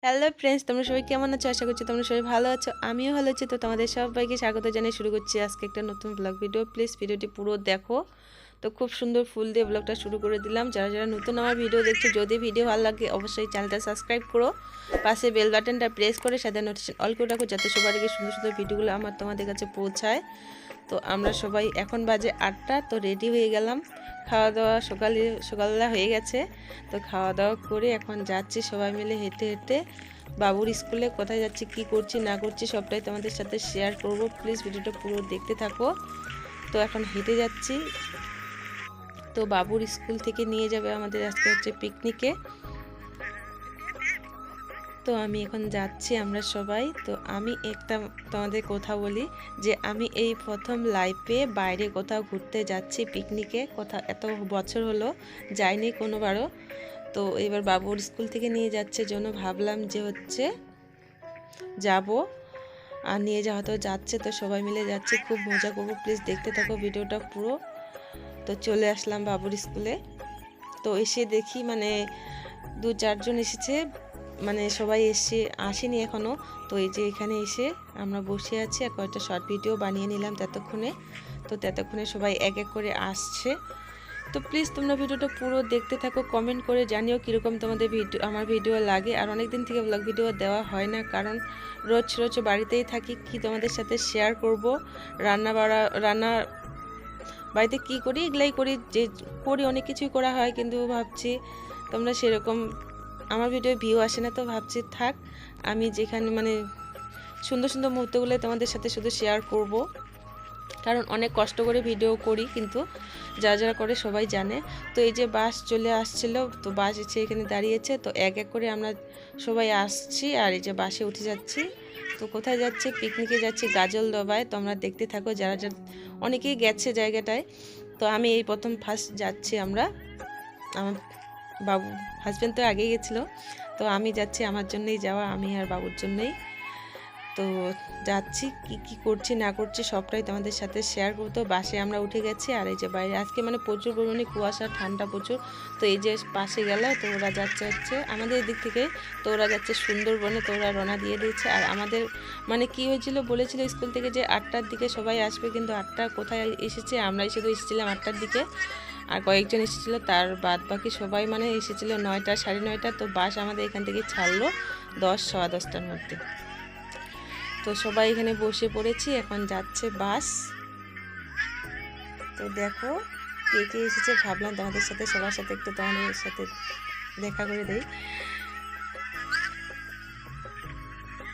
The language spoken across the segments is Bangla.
হ্যালো ফ্রেন্ডস, তোমরা সবাই কেমন আছো? আশা করছি তোমরা সবাই ভালো আছো। আমিও ভালো আছি। তো তোমাদের সবাইকে স্বাগত জানিয়ে শুরু করছি আজকে একটা নতুন ব্লগ ভিডিও। প্লিজ ভিডিওটি পুরো দেখো। তো খুব সুন্দর ফুল দিয়ে ব্লগটা শুরু করে দিলাম। যারা যারা নতুন আমার ভিডিও দেখছো, যদি ভিডিও ভালো লাগে অবশ্যই চ্যানেলটা সাবস্ক্রাইব করো, পাশে বেল বাটনটা প্রেস করে সাথে নোটিফিকেশন অল করে রাখো, যাতে সবার আগে সুন্দর সুন্দর ভিডিওগুলো আমার তোমাদের কাছে পৌঁছায়। তো আমরা সবাই এখন বাজে 8টা, তো রেডি হয়ে গেলাম। খাওয়া দাওয়া সকালবেলা হয়ে গেছে। তো খাওয়া দাওয়া করে এখন যাচ্ছি সবাই মিলে হেঁটে হেঁটে বাবুর স্কুলে। কোথায় যাচ্ছি, কি করছি না করছি সবটাই তোমাদের সাথে শেয়ার করব। প্লিজ ভিডিওটা পুরো দেখতে থাকো। তো এখন হেঁটে যাচ্ছি। তো বাবুর স্কুল থেকে নিয়ে যাবে আমাদের আজকে হচ্ছে পিকনিকে। তো আমি এখন যাচ্ছি আমরা সবাই। তো আমি একটা তোমাদের কথা বলি যে আমি এই প্রথম লাইফে বাইরে কোথাও ঘুরতে যাচ্ছি পিকনিকে। এত বছর হলো যাইনি কোনোবারও। তো এবার বাবুর স্কুল থেকে নিয়ে যাচ্ছে জন্য ভাবলাম যে হচ্ছে যাব। আর নিয়ে যাওয়া তো যাচ্ছে, তো সবাই মিলে যাচ্ছে, খুব মজা করবো। প্লিজ দেখতে থাকো ভিডিওটা পুরো। তো চলে আসলাম বাবুর স্কুলে। তো এসে দেখি মানে 2-4 জন এসেছে, মানে সবাই আসেনি এখনও। তো এই যে এখানে এসে আমরা বসে আছি আর কয়েকটা শর্ট ভিডিও বানিয়ে নিলাম ততক্ষণে। তো ততক্ষণে সবাই এক এক করে আসছে। তো প্লিজ তোমরা ভিডিওটা পুরো দেখতে থাকো, কমেন্ট করে জানিও কীরকম তোমাদের আমার ভিডিও লাগে। আর অনেক দিন থেকে ব্লগ ভিডিও দেওয়া হয় না, কারণ রোজ রোজ বাড়িতেই থাকি। কি তোমাদের সাথে শেয়ার করব রান্না বাড়িতে কি করি এগুলাই করি, যে করি অনেক কিছুই করা হয়, কিন্তু ভাবছি তোমরা সেরকম আমার ভিডিও ভিউ আসে না। তো ভাবছি থাক, আমি যেখানে মানে সুন্দর সুন্দর মুহূর্তগুলো তোমাদের সাথে শুধু শেয়ার করব, কারণ অনেক কষ্ট করে ভিডিও করি, কিন্তু যারা যারা করে সবাই জানে। তো এই যে বাস চলে আসছিল, তো বাস এসে এখানে দাঁড়িয়েছে। তো এক এক করে আমরা সবাই আসছি আর এই যে বাসে উঠে যাচ্ছি। তো কোথায় যাচ্ছি? পিকনিকে যাচ্ছি গাজলডোবায়। তোমরা দেখতে থাকো, যারা যারা অনেকেই গেছে জায়গাটায়। তো আমি এই প্রথম ফার্স্ট যাচ্ছি আমরা। আমার বাবু হাজব্যান্ড তো আগেই গেছিলো, তো আমি যাচ্ছি, আমার জন্যই যাওয়া, আমি আর বাবুর জন্যই। তো যাচ্ছি, কি কি করছি না করছি সবটাই তোমাদের সাথে শেয়ার করতে। বাসে আমরা উঠে গেছি আর এই যে বাইরে আজকে মানে প্রচুর পরিমাণে কুয়াশা, ঠান্ডা প্রচুর। তো এই যে পাশে গেল, তো ওরা যাচ্ছে হচ্ছে আমাদের দিক থেকে, তো ওরা যাচ্ছে সুন্দরবনে। তো ওরা রওনা দিয়ে দিয়েছে। আর আমাদের মানে কি হয়েছিল, বলেছিল স্কুল থেকে যে 8টার দিকে সবাই আসবে, কিন্তু 8টা কোথায় এসেছে, আমরাই শুধু এসেছিলাম 8টার দিকে। আর কয়েকজন এসেছিলো, তার বাদ বাকি সবাই মানে এসেছিলো 9টা, 9:30। তো বাস আমাদের এখান থেকে ছাড়লো 10, 10:15টার মধ্যে। তো সবাই এখানে বসে পড়েছি, এখন যাচ্ছে বাস। তো দেখো কে কে এসেছে, ভাবলাম তোমাদের সাথে সবার সাথে একটু তোমাদের সাথে দেখা করে দেই।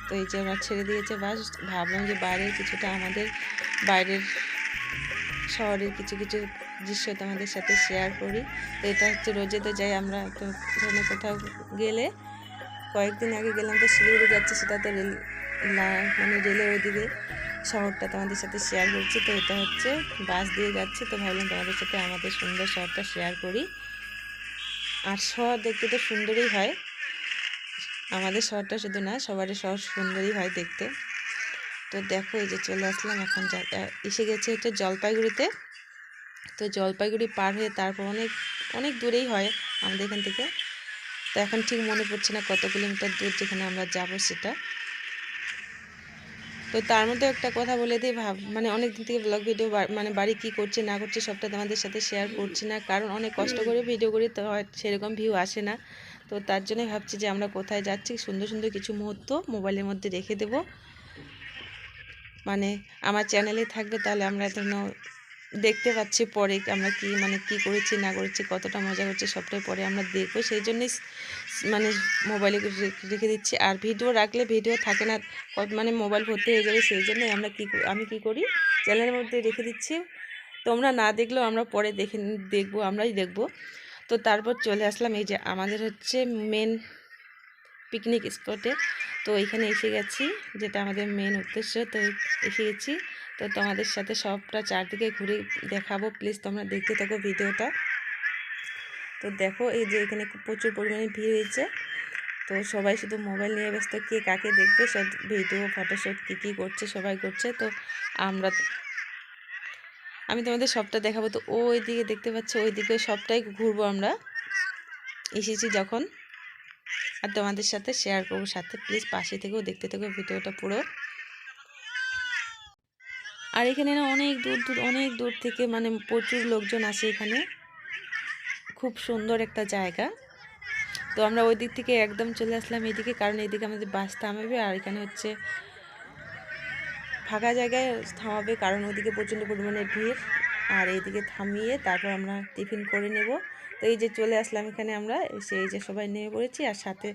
তো এই যে ওরা ছেড়ে দিয়েছে বাস, ভাবলাম যে বাইরের কিছুটা আমাদের বাইরের শহরের কিছু কিছু দৃশ্য তোমাদের সাথে শেয়ার করি। তো এটা হচ্ছে রোজে তো যাই আমরা, তো ধরনের কোথাও গেলে, কয়েকদিন আগে গেলাম তো শিলিগুড়ি যাচ্ছে, সেটা তো মানে রেলের ওইদিকে শহরটা তোমাদের সাথে শেয়ার করছি। তো এটা হচ্ছে বাস দিয়ে যাচ্ছে, তো ভাবলাম তোমাদের সাথে আমাদের সুন্দর শহরটা শেয়ার করি। আর শহর দেখতে তো সুন্দরই হয়, আমাদের শহরটা শুধু না, সবারই শহর সুন্দরই হয় দেখতে। তো দেখো এই যে চলে আসলাম, এখন এসে গেছে হচ্ছে জলপাইগুড়িতে। তো জলপাইগুড়ি পার হয়ে তারপর অনেক অনেক দূরেই হয় আমাদের এখান থেকে। তো এখন ঠিক মনে পড়ছে না কত কিলোমিটার দূর যেখানে আমরা যাব সেটা। তো তার মধ্যে একটা কথা বলে দিই, মানে অনেক দিন থেকে ব্লগ ভিডিও মানে বাড়ি কী করছে না করছে সবটা তোমাদের সাথে শেয়ার করছি না, কারণ অনেক কষ্ট করে ভিডিও করি, তো সেরকম ভিউ আসে না। তো তার জন্যই ভাবছি যে আমরা কোথায় যাচ্ছি, সুন্দর সুন্দর কিছু মুহূর্ত মোবাইলের মধ্যে রেখে দেব, মানে আমার চ্যানেলে থাকবে। তাহলে আমরা দেখতে পাচ্ছি পরে আমরা কি মানে কি করেছি না করেছি, কতটা মজা করছি সবটাই পরে আমরা দেখবো। সেই জন্যই মানে মোবাইলে রেখে দিচ্ছি। আর ভিডিও রাখলে ভিডিও থাকে না, মানে মোবাইল ভর্তি হয়ে যাবে। সেই জন্যই আমি কি করি, চ্যানেলের মধ্যে রেখে দিচ্ছি। তোমরা না দেখলেও আমরা পরে দেখবো, আমরাই দেখবো। তো তারপর চলে আসলাম এই যে আমাদের হচ্ছে মেন পিকনিক স্পটে। তো এখানে এসে গেছি, যেটা আমাদের মেন উদ্দেশ্য। তো এসে গেছি, তো তোমাদের সাথে সবটা চারদিকে ঘুরে দেখাবো। প্লিজ তোমরা দেখতে থাকো ভিডিওটা। তো দেখো এই যে এখানে প্রচুর পরিমাণে ভিড় হয়েছে। তো সবাই শুধু মোবাইল নিয়ে ব্যস্ত, কে কাকে দেখবে, সব ভিডিও ফটোশ্যুট কী করছে সবাই করছে। তো আমি তোমাদের সবটা দেখাবো। তো ওই দিকে দেখতে পাচ্ছ, ওই দিকে সবটাই ঘুরবো আমরা এসেছি যখন। আর তোমাদের সাথে শেয়ার করবো সাথে। প্লিজ পাশে থেকেও দেখতে থেকো ভিডিওটা পুরো। আর এখানে না অনেক দূর থেকে মানে প্রচুর লোকজন আসে এখানে। খুব সুন্দর একটা জায়গা। তো আমরা ওই দিক থেকে একদম চলে আসলাম এইদিকে, কারণ এইদিকে আমাদের বাস থামাবে আর এখানে হচ্ছে ফাঁকা জায়গায় থামাবে, কারণ ওইদিকে প্রচণ্ড পরিমাণে ভিড়। আর এইদিকে থামিয়ে তারপর আমরা টিফিন করে নেব। তো এই যে চলে আসলাম এখানে আমরা, এই যে সবাই নেমে পড়েছি আর সাথে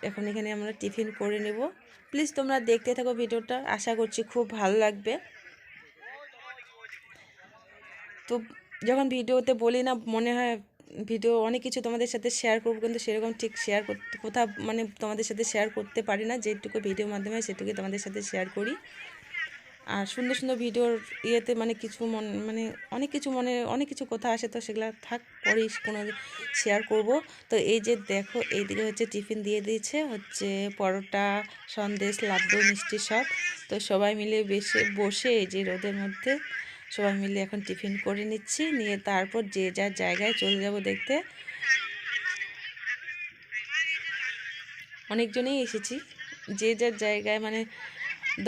এখন এখানে আমরা টিফিন করে নেব। প্লিজ তোমরা দেখতে থাকো ভিডিওটা, আশা করছি খুব ভালো লাগবে। তো যখন ভিডিওতে বলি না, মনে হয় ভিডিও অনেক কিছু তোমাদের সাথে শেয়ার করবো, কিন্তু সেরকম ঠিক শেয়ার করতে কোথাও মানে তোমাদের সাথে শেয়ার করতে পারি না। যেটুকু ভিডিওর মাধ্যমে সেটুকুই তোমাদের সাথে শেয়ার করি। আর সুন্দর সুন্দর ভিডিওর ইয়েতে মানে কিছু মানে অনেক কিছু কথা আসে, তো সেগুলো থাক পরেই কোনো শেয়ার করব। তো এই যে দেখো এইদিকে হচ্ছে টিফিন দিয়ে দিয়েছে, হচ্ছে পরোটা, সন্দেশ, লাড্ডু, মিষ্টি সব। তো সবাই মিলে বসে এই যে রোদের মধ্যে সবাই মিলে এখন টিফিন করে নিচ্ছি, নিয়ে তারপর যে যার জায়গায় চলে যাব দেখতে। অনেকজনেই এসেছি, যে যার জায়গায় মানে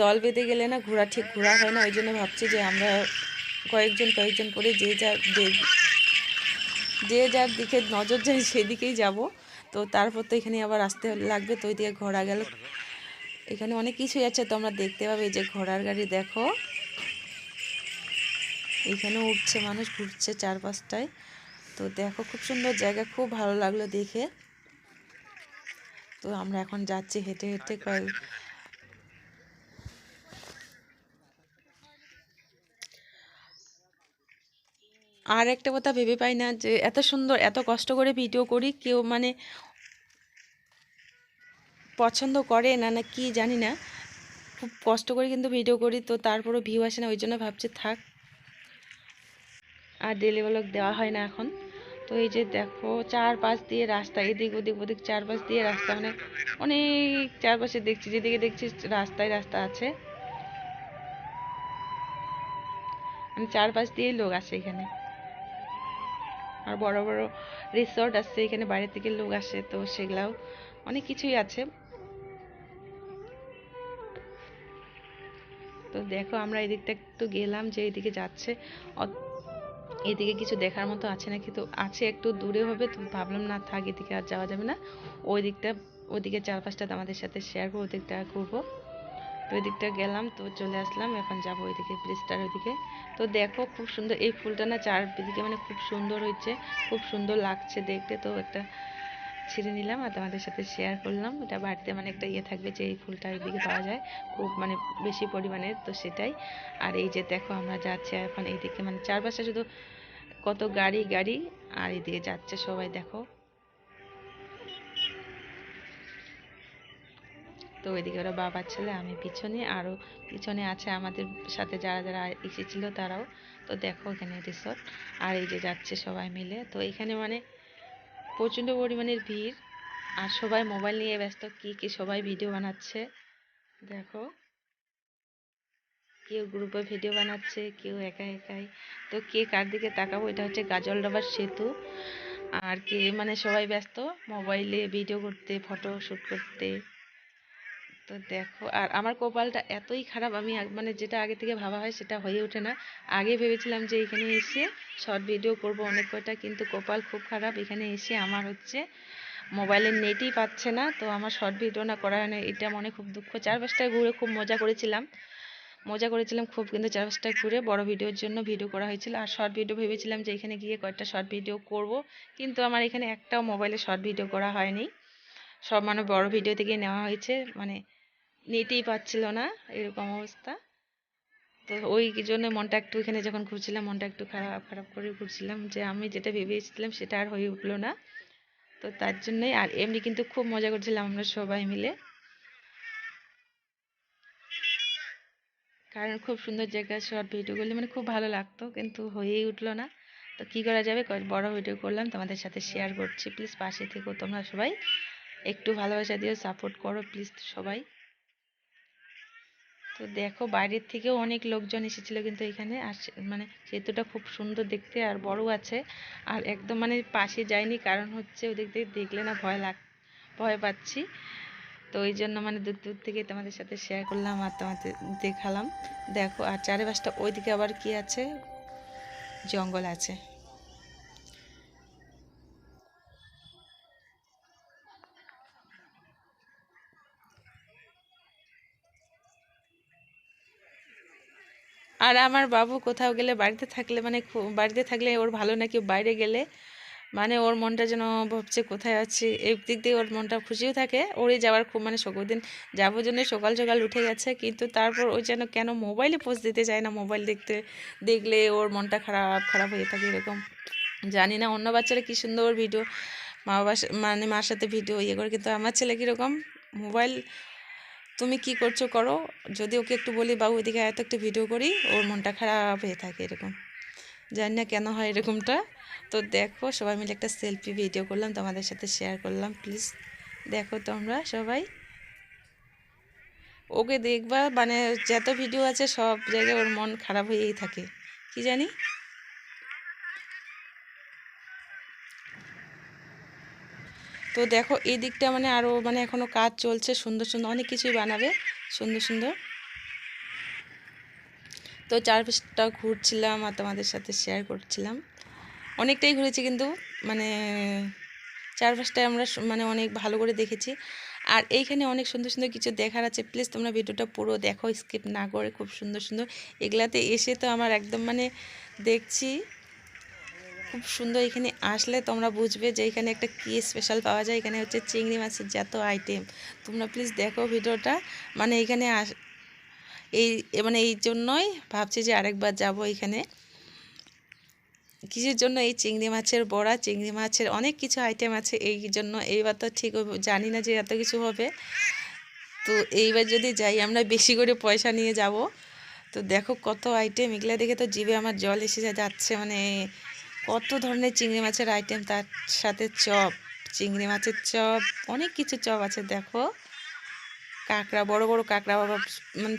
দল বেঁধে গেলে না ঘোরা হয় না। ওই জন্য ভাবছি যে আমরা কয়েকজন করে যে যার দিকে নজর যায় সেদিকেই যাব। তো তারপর তো এখানে আবার আসতে লাগবে, তো ওই দিকে ঘোরা গেল। এখানে অনেক কিছুই আছে, তোমরা দেখতে পাবে। এই যে ঘোড়ার গাড়ি দেখো, এখানেও উঠছে মানুষ, ঘুরছে চারপাশটায়। তো দেখো খুব সুন্দর জায়গা, খুব ভালো লাগলো দেখে। তো আমরা এখন যাচ্ছি হেঁটে হেঁটে আর একটা কথা ভেবে পাই না যে এত সুন্দর এত কষ্ট করে ভিডিও করি, কেউ মানে পছন্দ করে না না কি জানি না। খুব কষ্ট করে কিন্তু ভিডিও করি, তো তারপরও ভিউ আসে না। ওই জন্য ভাবছি থাক, আর ডেলি ব্লগ দেওয়া হয় না এখন। তো এই যে দেখো চারপাশ দিয়ে রাস্তা, এদিক ওদিক চারপাশ দিয়ে রাস্তা, মানে অনেক চারপাশে দেখছি, যেদিকে দেখছি রাস্তা আছে, মানে চারপাশ দিয়ে লোক আসে এখানে। আর বড় বড় রিসর্ট আছে এখানে, বাইরে থেকে লোক আসে, তো সেগুলাও অনেক কিছুই আছে। তো দেখো আমরা এদিকটা একটু গেলাম, যে এইদিকে যাচ্ছে, এদিকে কিছু দেখার মতো আছে নাকি, তো আছে একটু দূরে হবে, তো ভাবলাম না থাক, এদিকে আর যাওয়া যাবে না। ওইদিকে চারপাশটা আমাদের সাথে শেয়ার করবো, ওদিকটা করবো। তো ওই দিকটা গেলাম, তো চলে আসলাম, এখন যাবো ওইদিকে ব্রিজটার ওইদিকে। তো দেখো খুব সুন্দর এই ফুলটা না, চারদিকে মানে খুব সুন্দর হয়েছে, খুব সুন্দর লাগছে দেখতে। তো একটা ছিঁড়ে নিলাম আর তোমাদের সাথে শেয়ার করলাম। এটা বাড়িতে মানে একটা ইয়ে থাকবে যে এই ফুলটা ওইদিকে পাওয়া যায় খুব মানে বেশি পরিমাণে, তো সেটাই। আর এই যে দেখো আমরা যাচ্ছি এখন এইদিকে, মানে চারপাশে শুধু কত গাড়ি, আর এদিকে যাচ্ছে সবাই দেখো। তো ওইদিকে ওরা বাবা ছেলে, আমি পিছনে, আরও পিছনে আছে আমাদের সাথে যারা যারা এসেছিল তারাও। তো দেখো এখানে রিসর্ট, আর এই যে যাচ্ছে সবাই মিলে। তো এখানে মানে প্রচণ্ড পরিমাণের ভিড়, আর সবাই মোবাইল নিয়ে ব্যস্ত, কি সবাই ভিডিও বানাচ্ছে দেখো। কেউ গ্রুপে ভিডিও বানাচ্ছে, কেউ একাই। তো কে কার দিকে তাকাবো, এটা হচ্ছে গাজলডোবার সেতু। আর কে মানে সবাই ব্যস্ত মোবাইলে ভিডিও করতে, ফটো শ্যুট করতে। তো দেখো, আর আমার কপালটা এতই খারাপ, আমি মানে যেটা আগে থেকে ভাবা হয় সেটা হয়ে ওঠে না। আগে ভেবেছিলাম যে এখানে এসে শর্ট ভিডিও করব অনেক কয়টা, কিন্তু কপাল খুব খারাপ, এখানে এসে আমার হচ্ছে মোবাইলের নেটই পাচ্ছে না, তো আমার শর্ট ভিডিও না করা হয় না, এটা মনে খুব দুঃখ। চারপাশটায় ঘুরে খুব মজা করেছিলাম খুব, কিন্তু চারপাশটায় ঘুরে বড় ভিডিওর জন্য ভিডিও করা হয়েছিল। আর শর্ট ভিডিও ভেবেছিলাম যে এখানে গিয়ে কয়েকটা শর্ট ভিডিও করব, কিন্তু আমার এখানে একটাও মোবাইলে শর্ট ভিডিও করা হয়নি। সব মানে বড় ভিডিও থেকে নেওয়া হয়েছে, মানে নেটেই পাচ্ছিল না, এরকম অবস্থা। তো ওই জন্য মনটা একটু, এখানে যখন ঘুরছিলাম মনটা একটু খারাপ করে ঘুরছিলাম, যে আমি যেটা ভেবেছিলাম সেটা আর হয়ে উঠলো না। তো তার জন্যই, আর এমনি কিন্তু খুব মজা করছিলাম আমরা সবাই মিলে, কারণ খুব সুন্দর জায়গা, শর্ট ভিডিও করলে মানে খুব ভালো লাগতো, কিন্তু হয়েই উঠলো না। তো কী করা যাবে, বড় ভিডিও করলাম, তোমাদের সাথে শেয়ার করছি। প্লিজ পাশে থেকো তোমরা সবাই, একটু ভালোবাসা দিও, সাপোর্ট করো প্লিজ সবাই। তো দেখো বাইরের থেকেও অনেক লোকজন এসেছিল কিন্তু এখানে, আর মানে সেতুটা খুব সুন্দর দেখতে আর বড় আছে। আর একদম মানে পাশে যায়নি, কারণ হচ্ছে ওদিক দিয়ে দেখলে না ভয় পাচ্ছি। তো ওই জন্য মানে দূর দূর থেকে তোমাদের সাথে শেয়ার করলাম আর তোমাদের দেখালাম। দেখো আর চারিপাশটা ওইদিকে আবার কি আছে, জঙ্গল আছে। আর আমার বাবু কোথাও গেলে বাড়িতে থাকলে মানে বাড়িতে থাকলে ওর ভালো নাকি, বাইরে গেলে মানে ওর মনটা যেন ভাবছে কোথায় আছি, এই দিক দিয়ে ওর মনটা খুশিও থাকে। ওরই যাওয়ার খুব মানে দিন যাবো জন্য সকাল সকাল উঠে গেছে, কিন্তু তারপর ওই যেন কেন মোবাইলে পোস্ট দিতে চায় না, মোবাইল দেখলে ওর মনটা খারাপ খারাপ হয়ে থাকে এরকম। জানি না অন্য বাচ্চারা কী সুন্দর ভিডিও মা বাবা মানে মার সাথে ভিডিও ইয়ে করে, কিন্তু আমার ছেলে কীরকম মোবাইল, তুমি কি করছো করো, যদি ওকে একটু বলি বাবু এদিকে এত একটু ভিডিও করি, ওর মনটা খারাপ হয়ে থাকে এরকম। জানি না কেন হয় এরকমটা। তো দেখো সবাই মিলে একটা সেলফি ভিডিও করলাম, তোমাদের সাথে শেয়ার করলাম। প্লিজ দেখো তোমরা সবাই, ওকে দেখবা মানে যত ভিডিও আছে সব জায়গায় ওর মন খারাপ হয়েই থাকে, কি জানি। তো দেখো এই দিকটা মানে আরও মানে এখনও কাজ চলছে, সুন্দর সুন্দর অনেক কিছুই বানাবে, সুন্দর সুন্দর। তো চারপাশটা ঘুরছিলাম আর তোমাদের সাথে শেয়ার করছিলাম। অনেকটাই ঘুরেছি কিন্তু মানে চারপাশটায় আমরা মানে অনেক ভালো করে দেখেছি। আর এইখানে অনেক সুন্দর সুন্দর কিছু দেখার আছে, প্লিজ তোমরা ভিডিওটা পুরো দেখো, স্কিপ না করে। খুব সুন্দর সুন্দর এগুলাতে এসে তো আমার একদম মানে দেখছি খুব সুন্দর। এখানে আসলে তোমরা বুঝবে যে এখানে একটা কী স্পেশাল পাওয়া যায়। এখানে হচ্ছে চিংড়ি মাছের যত আইটেম, তোমরা প্লিজ দেখো ভিডিওটা। মানে এখানে এই মানে এই জন্যই ভাবছি যে আরেকবার যাব এখানে। কিসের জন্য, এই চিংড়ি মাছের বড়া, চিংড়ি মাছের অনেক কিছু আইটেম আছে, এই জন্য এইবার তো ঠিক জানি না যে এত কিছু হবে। তো এইবার যদি যাই আমরা বেশি করে পয়সা নিয়ে যাব। তো দেখো কত আইটেম, এগুলো দেখে তো জিভে আমার জল এসে যাচ্ছে। মানে কত ধরনের চিংড়ি মাছের আইটেম, তার সাথে চপ, চিংড়ি মাছের চপ, অনেক কিছু চপ আছে। দেখো কাঁকড়া, বড় বড় কাঁকড়া, বাবা মানে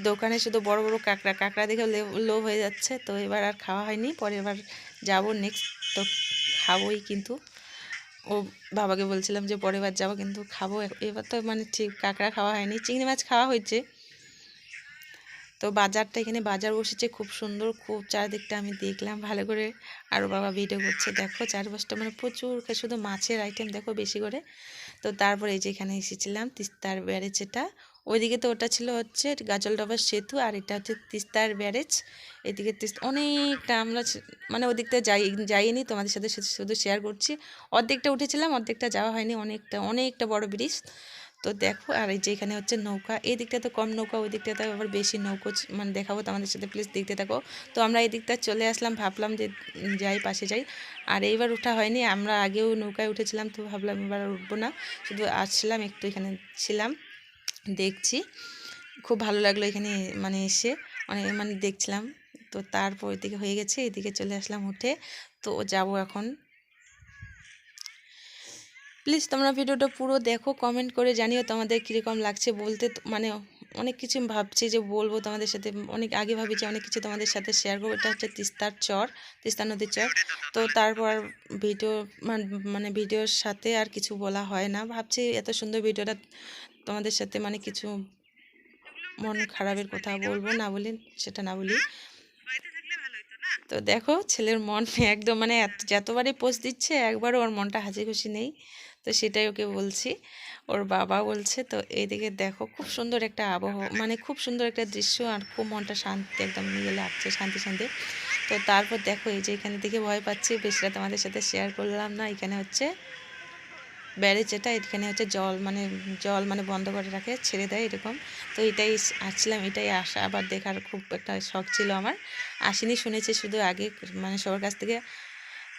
দোকানে শুধু বড় বড় কাঁকড়া, কাঁকড়া দেখে লোভ হয়ে যাচ্ছে। তো এবার আর খাওয়া হয়নি, পরের বার যাবো নেক্সট, তো খাবোই কিন্তু। ও বাবাকে বলছিলাম যে পরের বার যাবো কিন্তু খাবো, এবার তো মানে ঠিক কাঁকড়া খাওয়া হয়নি, চিংড়ি মাছ খাওয়া হয়েছে। তো বাজারটা এখানে বাজার বসেছে খুব সুন্দর, খুব চারদিকটা আমি দেখলাম ভালো করে। আর বাবা ভিডিও করছে, দেখো চারপাশটা মানে প্রচুর শুধু মাছের আইটেম দেখো বেশি করে। তো তারপরে এই যে এখানে এসেছিলাম তিস্তার ব্যারেজ, এটা ওইদিকে তো ওটা ছিল হচ্ছে গাজলডোবা সেতু, আর এটা হচ্ছে তিস্তার ব্যারেজ। এদিকে অনেকটা আমরা মানে ওদিকটা যাইনি, তোমাদের সাথে শুধু শেয়ার করছি। অর্ধেকটা উঠেছিলাম, অর্ধেকটা যাওয়া হয়নি, অনেকটা অনেকটা বড় ব্রিজ। তো দেখো আর এই যে এখানে হচ্ছে নৌকা, এই দিকটা তো কম নৌকা, ওই দিকটাতে আবার বেশি নৌকো মানে দেখাবো তোমাদের সাথে, প্লিজ দেখতে থাকো। তো আমরা এই দিকটা চলে আসলাম, ভাবলাম যে যাই পাশে যাই। আর এইবার ওঠা হয়নি, আমরা আগেও নৌকায় উঠেছিলাম, তো ভাবলাম এবার উঠবো না, শুধু আসছিলাম একটু এখানে ছিলাম দেখছি। খুব ভালো লাগলো এখানে মানে এসে অনেক মানে দেখছিলাম। তো তারপর এদিকে হয়ে গেছে, এদিকে চলে আসলাম উঠে। তো যাব এখন। প্লিজ তোমরা ভিডিওটা পুরো দেখো, কমেন্ট করে জানিও তোমাদের কীরকম লাগছে। বলতে মানে অনেক কিছু ভাবছি যে বলবো তোমাদের সাথে, অনেক আগে ভাবি যে অনেক কিছু তোমাদের সাথে শেয়ার করবো। এটা হচ্ছে তিস্তার চর, তিস্তা নদীর চর। তো তারপর ভিডিও মানে ভিডিওর সাথে আর কিছু বলা হয় না, ভাবছি এত সুন্দর ভিডিওটা তোমাদের সাথে মানে কিছু মন খারাপের কথা বলবো না, বলি সেটা না বলি। তো দেখো ছেলের মন একদম মানে যতবারই পোস্ট দিচ্ছে একবারও ওর মনটা হাসি খুশি নেই। তো সেটাই ওকে বলছি, ওর বাবা বলছে। তো এইদিকে দেখো খুব সুন্দর একটা আবহাওয়া, মানে খুব সুন্দর একটা দৃশ্য, আর খুব মনটা শান্তি একদম নিয়ে লাগছে, শান্তি শান্তি। তো তারপর দেখো এই যে এখানে দেখে ভয় পাচ্ছি, বেশিটা তোমাদের সাথে শেয়ার করলাম না। এখানে হচ্ছে ব্যারেজ, এটা এখানে হচ্ছে জল মানে বন্ধ করে রাখে, ছেড়ে দেয় এরকম। তো এটাই আসছিলাম, এটাই আসা আবার দেখার খুব একটা শখ ছিল আমার। আসিনি, শুনেছি শুধু আগে মানে সবার কাছ থেকে,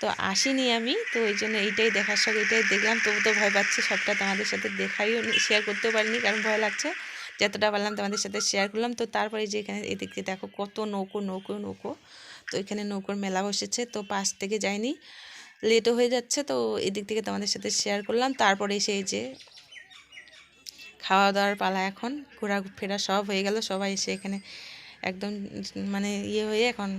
তো আসিনি আমি। তো ওই জন্য এইটাই দেখার শখ, এটাই দেখলাম। তবু তো ভয় পাচ্ছি, সবটা তোমাদের সাথে দেখাইও শেয়ার করতেও পারিনি, কারণ ভয় লাগছে। যতটা পারলাম তোমাদের সাথে শেয়ার করলাম। তো তারপরে যে এখানে এদিকে দেখো কত নৌকো নৌকো নৌকো। তো এখানে নৌকোর মেলা বসেছে, তো পাশ থেকে যাইনি, লেটও হয়ে যাচ্ছে। তো এদিক থেকে তোমাদের সাথে শেয়ার করলাম। তারপরে এসে এই যে খাওয়া দাওয়ার পালা, এখন ঘোরাফেরা সব হয়ে গেল, সবাই এসে এখানে একদম মানে ইয়ে হয়ে এখন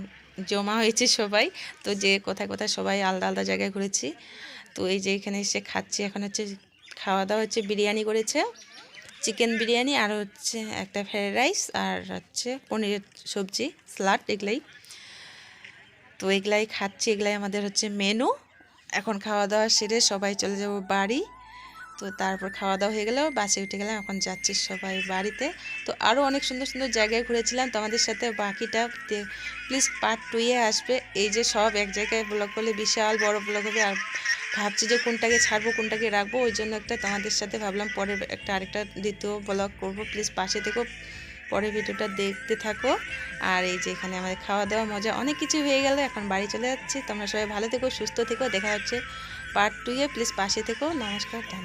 জমা হয়েছে সবাই। তো যে কোথায় কোথায় সবাই আলাদা আলাদা জায়গায় ঘুরেছি। তো এই যে এখানে এসে খাচ্ছি, এখন হচ্ছে খাওয়া দাওয়া হচ্ছে বিরিয়ানি করেছে, চিকেন বিরিয়ানি, আর হচ্ছে একটা ফ্রাইড রাইস, আর হচ্ছে পনিরের সবজি, স্যালাড, এগুলাই। তো এগুলাই খাচ্ছি, এগুলাই আমাদের হচ্ছে মেনু। এখন খাওয়া দাওয়া সেরে সবাই চলে যাব বাড়ি। তো তারপর খাওয়া দাওয়া হয়ে গেল, বাসে উঠে গেলাম, এখন যাচ্ছি সবাই বাড়িতে। তো আরও অনেক সুন্দর সুন্দর জায়গায় ঘুরেছিলাম, তোমাদের সাথে বাকিটা প্লিজ পার্ট 2-এ আসবে। এই যে সব এক জায়গায় ব্লগ করলে বিশাল বড় ব্লগ হবে, আর ভাবছি যে কোনটাকে ছাড়বো কোনটাকে রাখবো, ওই জন্য একটা তোমাদের সাথে ভাবলাম পরের একটা আরেকটা দ্বিতীয় ব্লগ করব। প্লিজ পাশে থেকো, পরের ভিডিওটা দেখতে থাকো। আর এই যে এখানে আমাদের খাওয়া দাওয়া মজা অনেক কিছু হয়ে গেল, এখন বাড়ি চলে যাচ্ছি। তোমরা সবাই ভালো থেকো, সুস্থ থেকো, দেখা হচ্ছে পার্ট 2-এ। প্লিজ পাশে থেকো। নমস্কার, ধন্যবাদ।